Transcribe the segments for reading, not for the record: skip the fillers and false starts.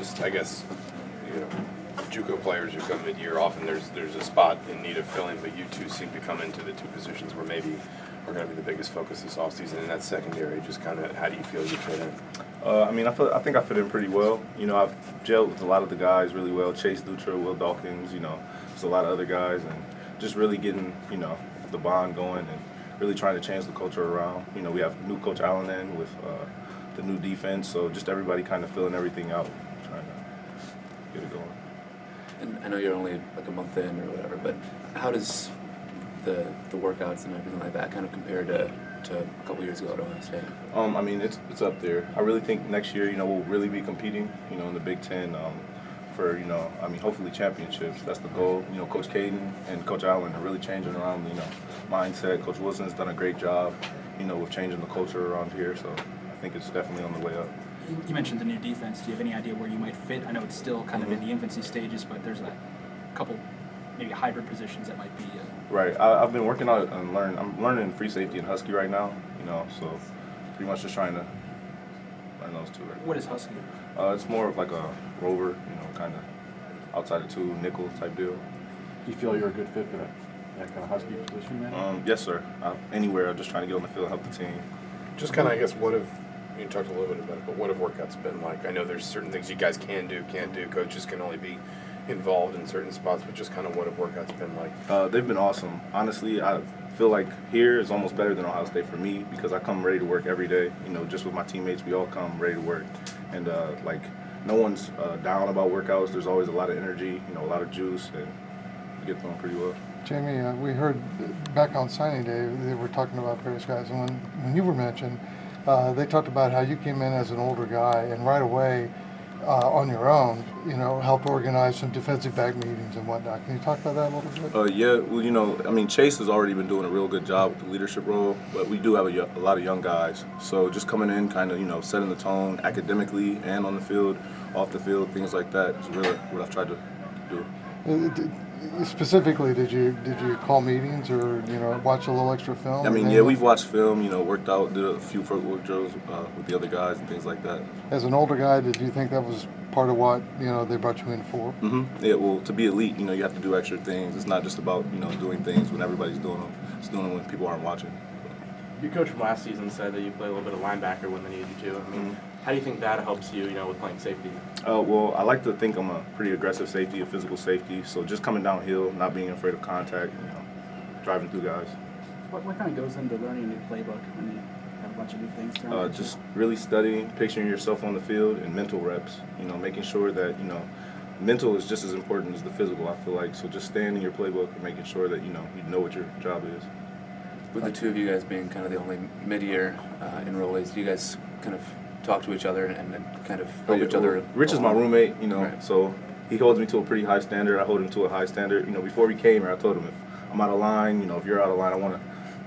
just, I guess, you know, JUCO players who come mid-year, often there's a spot in need of filling, but you two seem to come into the two positions where maybe are going to be the biggest focus this offseason, and that's secondary. Just kind of, how do you feel you fit in? I think I fit in pretty well. You know, I've gelled with a lot of the guys really well. Chase Dutra, Will Dawkins, you know, there's a lot of other guys, and just really getting, you know, the bond going and really trying to change the culture around. You know, we have new Coach Allen in with the new defense, so just everybody kind of filling everything out, trying to get it going. And I know you're only like a month in or whatever, but how does the workouts and everything like that kind of compare to a couple years ago at Ohio State? I mean, it's up there. I really think next year, you know, we'll really be competing, you know, in the Big Ten for, you know, I mean, hopefully championships. That's the goal. You know, Coach Caden and Coach Allen are really changing around, you know, mindset. Coach Wilson's done a great job, you know, with changing the culture around here. So I think it's definitely on the way up. You mentioned the new defense. Do you have any idea where you might fit? I know it's still kind of in the infancy stages, but there's a couple maybe hybrid positions that might be. Right. I've been working on I'm learning free safety and Husky right now, you know, so pretty much just trying to learn those two right now. What is Husky? It's more of like a rover, you know, kind of outside of two, nickel type deal. Do you feel you're a good fit for that kind of Husky position then? Yes, sir. Anywhere. I'm just trying to get on the field and help the team. Just kind of, I guess, you talked a little bit about it, but what have workouts been like? I know there's certain things you guys can do, can't do. Coaches can only be involved in certain spots, but just kind of what have workouts been like? They've been awesome. Honestly, I feel like here is almost better than Ohio State for me because I come ready to work every day. You know, just with my teammates, we all come ready to work. And, like, no one's down about workouts. There's always a lot of energy, you know, a lot of juice, and you get going pretty well. Jayme, we heard back on signing day, they were talking about various guys, and when you were mentioned, they talked about how you came in as an older guy and right away, on your own, you know, helped organize some defensive back meetings and whatnot. Can you talk about that a little bit? Yeah, well, you know, I mean, Chase has already been doing a real good job with the leadership role, but we do have a lot of young guys. So just coming in, kind of, you know, setting the tone academically and on the field, off the field, things like that is really what I've tried to do. Specifically, did you call meetings or, you know, watch a little extra film? I mean, yeah, we've watched film, you know, worked out, did a few footwork drills with the other guys and things like that. As an older guy, did you think that was part of what, you know, they brought you in for? Mm-hmm. Yeah, well, to be elite, you know, you have to do extra things. It's not just about, you know, doing things when everybody's doing them. It's doing them when people aren't watching. Your coach from last season said that you play a little bit of linebacker when they need you to. I mean, how do you think that helps you, you know, with playing safety? Well, I like to think I'm a pretty aggressive safety, a physical safety. So just coming downhill, not being afraid of contact, you know, driving through guys. What kind of goes into learning a new playbook when you have a bunch of new things thrown at you? Just really studying, picturing yourself on the field, and mental reps. You know, making sure that, you know, mental is just as important as the physical, I feel like. So just staying in your playbook and making sure that, you know what your job is. With the two of you guys being kind of the only mid-year enrollees, do you guys kind of talk to each other and kind of help each other? Rich is my roommate, you know, Right. so he holds me to a pretty high standard. I hold him to a high standard. You know, before we came here, I told him if I'm out of line, you know, if you're out of line, I want to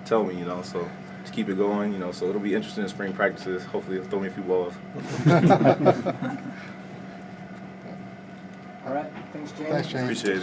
tell me, you know, so just keep it going, you know. So it'll be interesting in spring practices. Hopefully, he'll throw me a few balls. All right. Thanks, Jayme. Thanks, James. Appreciate it.